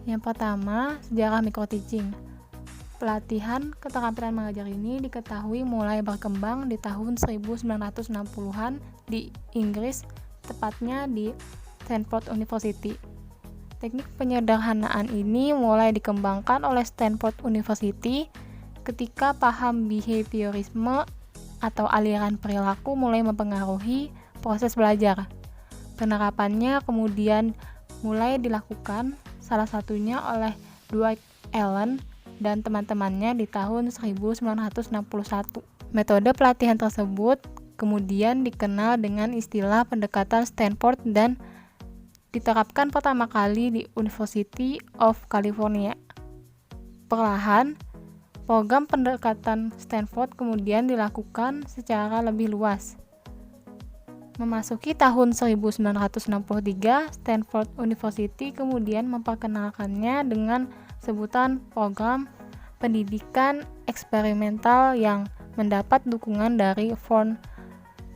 Yang pertama, sejarah micro-teaching. Pelatihan keterampilan mengajar ini diketahui mulai berkembang di tahun 1960-an di Inggris, tepatnya di Stanford University. Teknik penyederhanaan ini mulai dikembangkan oleh Stanford University ketika paham behaviorisme atau aliran perilaku mulai mempengaruhi proses belajar. Penerapannya kemudian mulai dilakukan, salah satunya oleh Dwight Allen dan teman-temannya di tahun 1961. Metode pelatihan tersebut kemudian dikenal dengan istilah pendekatan Stanford dan diterapkan pertama kali di University of California. Perlahan, program pendekatan Stanford kemudian dilakukan secara lebih luas. Memasuki tahun 1963, Stanford University kemudian memperkenalkannya dengan sebutan program pendidikan eksperimental yang mendapat dukungan dari Ford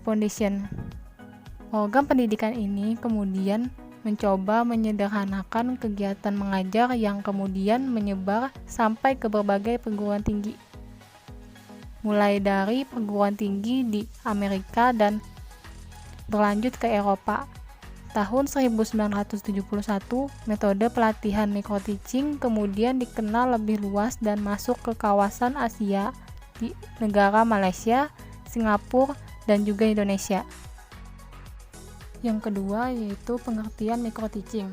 Foundation. Program pendidikan ini kemudian mencoba menyederhanakan kegiatan mengajar yang kemudian menyebar sampai ke berbagai perguruan tinggi, mulai dari perguruan tinggi di Amerika dan berlanjut ke Eropa. Tahun 1971, metode pelatihan micro-teaching kemudian dikenal lebih luas dan masuk ke kawasan Asia di negara Malaysia, Singapura, dan juga Indonesia. Yang kedua yaitu pengertian micro-teaching.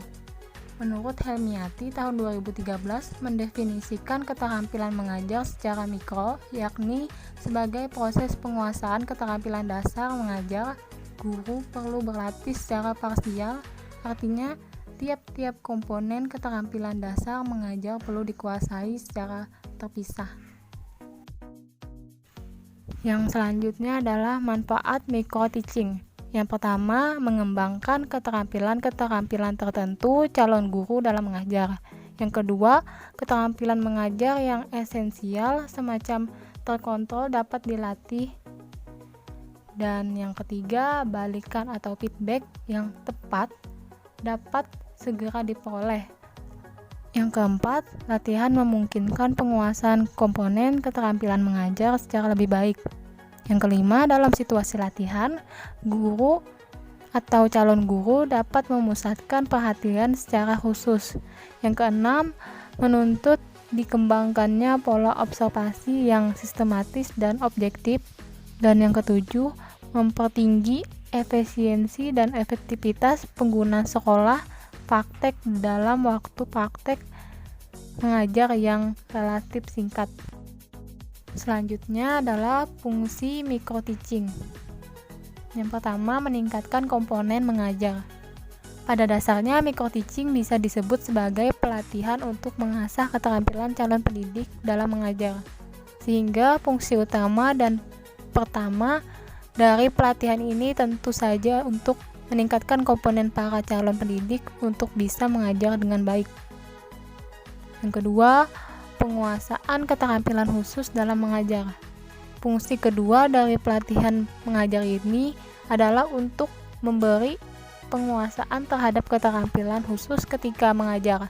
Menurut Helmiati tahun 2013 mendefinisikan keterampilan mengajar secara mikro, yakni sebagai proses penguasaan keterampilan dasar mengajar. Guru perlu berlatih secara parsial, artinya tiap-tiap komponen keterampilan dasar mengajar perlu dikuasai secara terpisah. Yang selanjutnya adalah manfaat micro-teaching. Yang pertama, mengembangkan keterampilan-keterampilan tertentu calon guru dalam mengajar. Yang kedua, keterampilan mengajar yang esensial semacam terkontrol dapat dilatih. Dan yang ketiga, balikan atau feedback yang tepat dapat segera diperoleh. Yang keempat, latihan memungkinkan penguasaan komponen keterampilan mengajar secara lebih baik. Yang kelima, dalam situasi latihan, guru atau calon guru dapat memusatkan perhatian secara khusus. Yang keenam, menuntut dikembangkannya pola observasi yang sistematis dan objektif. Dan yang ketujuh, mempertinggi efisiensi dan efektivitas pengguna sekolah praktek dalam waktu praktek mengajar yang relatif singkat. Selanjutnya adalah fungsi micro-teaching. Yang pertama, meningkatkan komponen mengajar. Pada dasarnya, micro-teaching bisa disebut sebagai pelatihan untuk mengasah keterampilan calon pendidik dalam mengajar. Sehingga fungsi utama dan pertama dari pelatihan ini tentu saja untuk meningkatkan komponen para calon pendidik untuk bisa mengajar dengan baik. Yang kedua, penguasaan keterampilan khusus dalam mengajar. Fungsi kedua dari pelatihan mengajar ini adalah untuk memberi penguasaan terhadap keterampilan khusus ketika mengajar.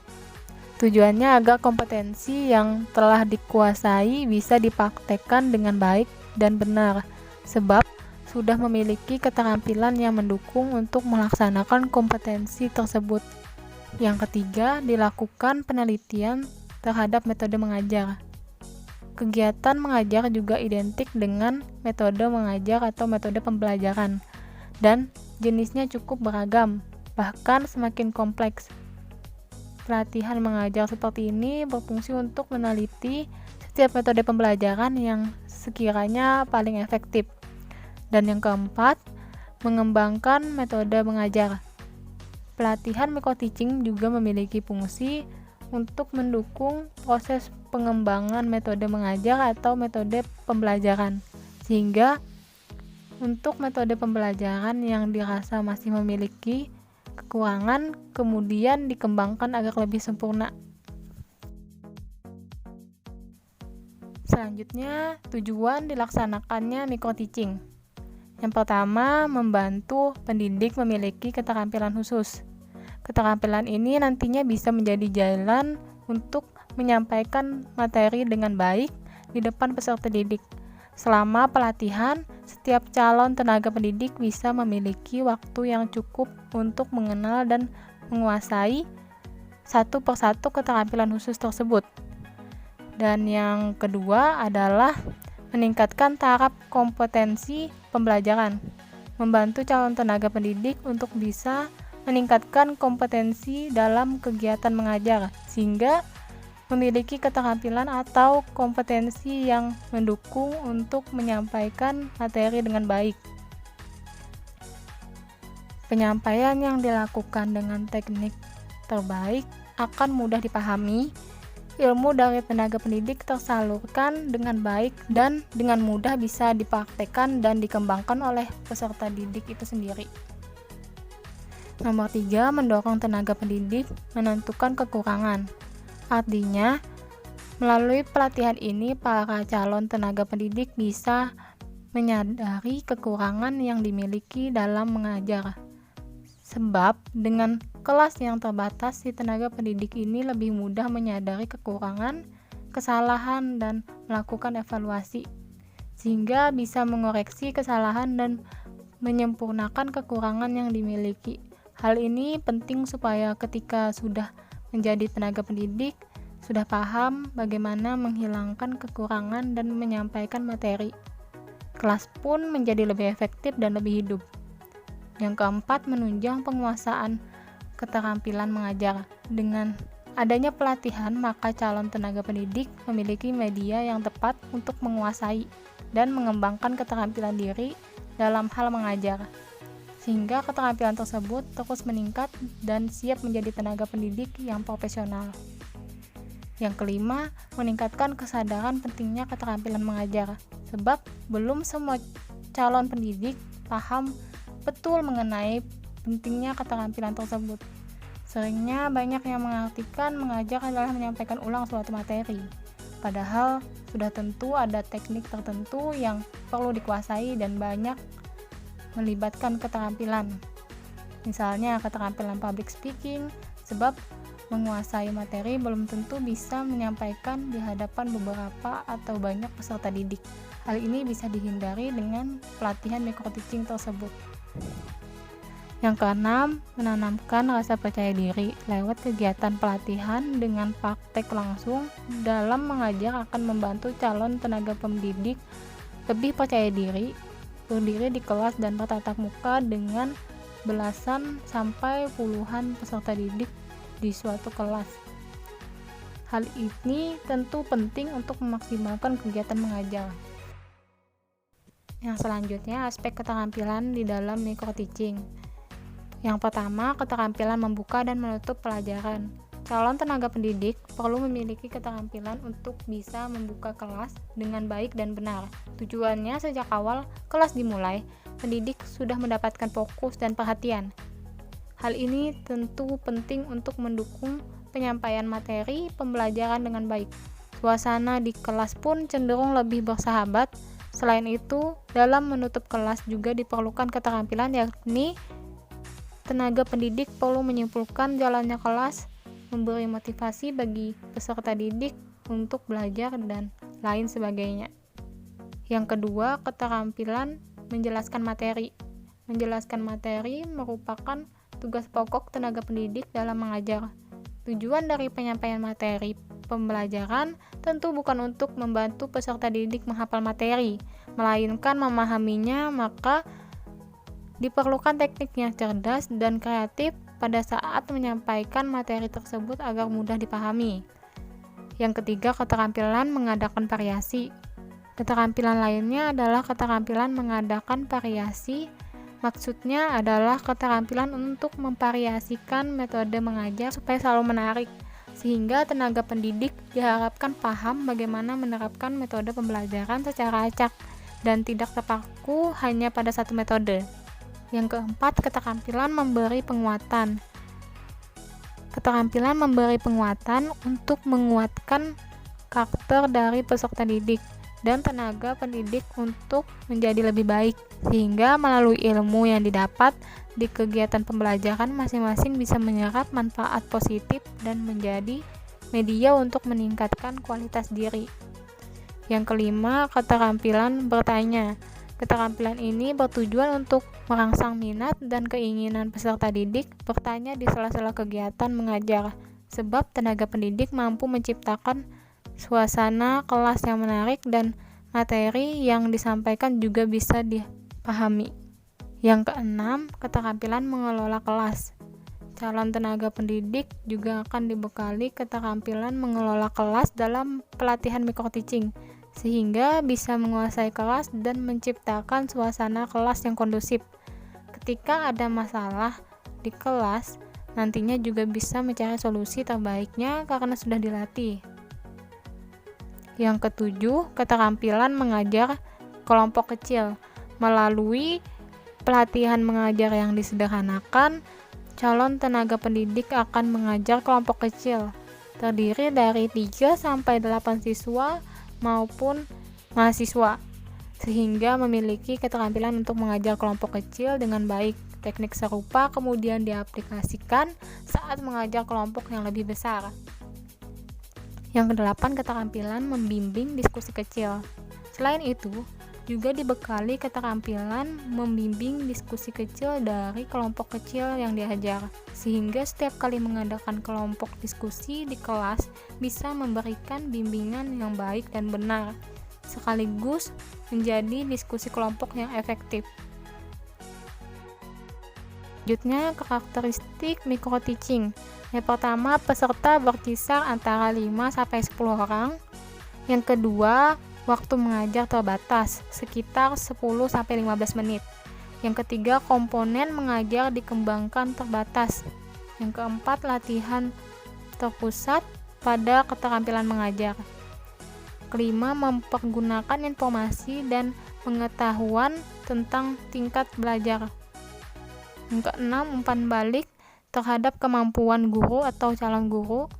Tujuannya agar kompetensi yang telah dikuasai bisa dipraktekkan dengan baik dan benar, sebab sudah memiliki keterampilan yang mendukung untuk melaksanakan kompetensi tersebut. Yang ketiga, dilakukan penelitian terhadap metode mengajar. Kegiatan mengajar juga identik dengan metode mengajar atau metode pembelajaran, dan jenisnya cukup beragam, bahkan semakin kompleks. Pelatihan mengajar seperti ini berfungsi untuk meneliti setiap metode pembelajaran yang sekiranya paling efektif. Dan yang keempat, mengembangkan metode mengajar. Pelatihan micro-teaching juga memiliki fungsi untuk mendukung proses pengembangan metode mengajar atau metode pembelajaran. Sehingga untuk metode pembelajaran yang dirasa masih memiliki kekurangan, kemudian dikembangkan agar lebih sempurna. Selanjutnya, tujuan dilaksanakannya micro-teaching. Yang pertama, membantu pendidik memiliki keterampilan khusus. Keterampilan ini nantinya bisa menjadi jalan untuk menyampaikan materi dengan baik di depan peserta didik. Selama pelatihan, setiap calon tenaga pendidik bisa memiliki waktu yang cukup untuk mengenal dan menguasai satu persatu keterampilan khusus tersebut. Dan yang kedua adalah meningkatkan taraf kompetensi pembelajaran, membantu calon tenaga pendidik untuk bisa meningkatkan kompetensi dalam kegiatan mengajar, sehingga memiliki keterampilan atau kompetensi yang mendukung untuk menyampaikan materi dengan baik. Penyampaian yang dilakukan dengan teknik terbaik akan mudah dipahami, ilmu dari tenaga pendidik tersalurkan dengan baik dan dengan mudah bisa dipraktekkan dan dikembangkan oleh peserta didik itu sendiri. Nomor 3, mendorong tenaga pendidik menentukan kekurangan. Artinya, melalui pelatihan ini para calon tenaga pendidik bisa menyadari kekurangan yang dimiliki dalam mengajar. Sebab dengan kelas yang terbatas, si tenaga pendidik ini lebih mudah menyadari kekurangan, kesalahan, dan melakukan evaluasi, sehingga bisa mengoreksi kesalahan dan menyempurnakan kekurangan yang dimiliki. Hal ini penting supaya ketika sudah menjadi tenaga pendidik, sudah paham bagaimana menghilangkan kekurangan dan menyampaikan materi. Kelas pun menjadi lebih efektif dan lebih hidup. Yang keempat, menunjang penguasaan keterampilan mengajar. Dengan adanya pelatihan, maka calon tenaga pendidik memiliki media yang tepat untuk menguasai dan mengembangkan keterampilan diri dalam hal mengajar, sehingga keterampilan tersebut terus meningkat dan siap menjadi tenaga pendidik yang profesional. Yang kelima, meningkatkan kesadaran pentingnya keterampilan mengajar, sebab belum semua calon pendidik paham betul mengenai pentingnya keterampilan tersebut. Seringnya banyak yang mengartikan mengajar adalah menyampaikan ulang suatu materi, padahal sudah tentu ada teknik tertentu yang perlu dikuasai dan banyak melibatkan keterampilan. Misalnya keterampilan public speaking, sebab menguasai materi belum tentu bisa menyampaikan di hadapan beberapa atau banyak peserta didik. Hal ini bisa dihindari dengan pelatihan micro-teaching tersebut. Yang keenam, menanamkan rasa percaya diri lewat kegiatan pelatihan dengan praktek langsung dalam mengajar akan membantu calon tenaga pendidik lebih percaya diri, berdiri di kelas dan bertatap muka dengan belasan sampai puluhan peserta didik di suatu kelas. Hal ini tentu penting untuk memaksimalkan kegiatan mengajar. Yang selanjutnya, aspek keterampilan di dalam micro-teaching. Yang pertama, keterampilan membuka dan menutup pelajaran. Calon tenaga pendidik perlu memiliki keterampilan untuk bisa membuka kelas dengan baik dan benar. Tujuannya sejak awal kelas dimulai, pendidik sudah mendapatkan fokus dan perhatian. Hal ini tentu penting untuk mendukung penyampaian materi pembelajaran dengan baik. Suasana di kelas pun cenderung lebih bersahabat. Selain itu, dalam menutup kelas juga diperlukan keterampilan, yakni tenaga pendidik perlu menyimpulkan jalannya kelas, memberi motivasi bagi peserta didik untuk belajar, dan lain sebagainya. Yang kedua, keterampilan menjelaskan materi. Menjelaskan materi merupakan tugas pokok tenaga pendidik dalam mengajar. Tujuan dari penyampaian materi pembelajaran tentu bukan untuk membantu peserta didik menghafal materi, melainkan memahaminya. Maka diperlukan teknik yang cerdas dan kreatif pada saat menyampaikan materi tersebut agar mudah dipahami. Yang ketiga, keterampilan mengadakan variasi. Keterampilan lainnya adalah keterampilan mengadakan variasi. Maksudnya adalah keterampilan untuk memvariasikan metode mengajar supaya selalu menarik, sehingga tenaga pendidik diharapkan paham bagaimana menerapkan metode pembelajaran secara acak dan tidak terpaku hanya pada satu metode. Yang keempat, keterampilan memberi penguatan. Keterampilan memberi penguatan untuk menguatkan karakter dari peserta didik. dan tenaga pendidik untuk menjadi lebih baik, sehingga melalui ilmu yang didapat di kegiatan pembelajaran masing-masing bisa menyerap manfaat positif dan menjadi media untuk meningkatkan kualitas diri. Yang kelima, keterampilan bertanya. Keterampilan ini bertujuan untuk merangsang minat dan keinginan peserta didik bertanya di sela-sela kegiatan mengajar, sebab tenaga pendidik mampu menciptakan suasana kelas yang menarik dan materi yang disampaikan juga bisa dipahami. Yang keenam, keterampilan mengelola kelas. Calon tenaga pendidik juga akan dibekali keterampilan mengelola kelas dalam pelatihan microteaching, sehingga bisa menguasai kelas dan menciptakan suasana kelas yang kondusif. Ketika ada masalah di kelas, nantinya juga bisa mencari solusi terbaiknya karena sudah dilatih. Yang ketujuh, keterampilan mengajar kelompok kecil. Melalui pelatihan mengajar yang disederhanakan, calon tenaga pendidik akan mengajar kelompok kecil, terdiri dari 3-8 siswa maupun mahasiswa, sehingga memiliki keterampilan untuk mengajar kelompok kecil dengan baik. Teknik serupa kemudian diaplikasikan saat mengajar kelompok yang lebih besar. Yang kedelapan, keterampilan membimbing diskusi kecil. Selain itu, juga dibekali keterampilan membimbing diskusi kecil dari kelompok kecil yang diajar, sehingga setiap kali mengadakan kelompok diskusi di kelas bisa memberikan bimbingan yang baik dan benar, sekaligus menjadi diskusi kelompok yang efektif. Selanjutnya, karakteristik microteaching. Yang pertama, peserta berkisar antara 5-10 orang. Yang kedua, waktu mengajar terbatas, sekitar 10-15 menit. Yang ketiga, komponen mengajar dikembangkan terbatas. Yang keempat, latihan terpusat pada keterampilan mengajar. Kelima, mempergunakan informasi dan pengetahuan tentang tingkat belajar. Yang keenam, umpan balik terhadap kemampuan guru atau calon guru.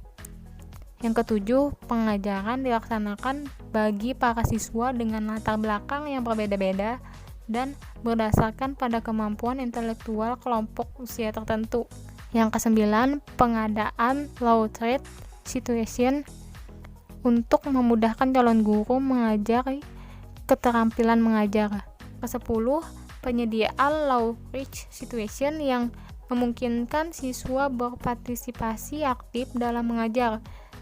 Yang ketujuh, pengajaran dilaksanakan bagi para siswa dengan latar belakang yang berbeda-beda dan berdasarkan pada kemampuan intelektual kelompok usia tertentu. Yang kesembilan, pengadaan low threat situation untuk memudahkan calon guru mengajari keterampilan mengajar. Kesepuluh, penyediaan low risk situation yang memungkinkan siswa berpartisipasi aktif dalam mengajar.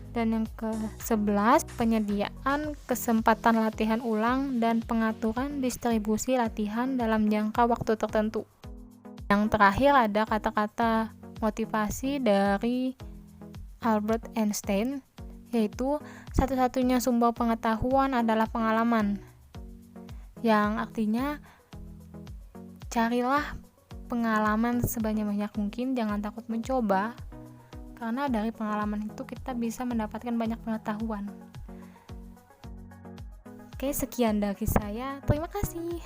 Dan yang ke-11, penyediaan kesempatan latihan ulang dan pengaturan distribusi latihan dalam jangka waktu tertentu. Yang terakhir ada kata-kata motivasi dari Albert Einstein, yaitu satu-satunya sumber pengetahuan adalah pengalaman, yang artinya carilah pengalaman sebanyak-banyak mungkin, jangan takut mencoba, karena dari pengalaman itu kita bisa mendapatkan banyak pengetahuan. Oke, sekian dari saya. Terima kasih.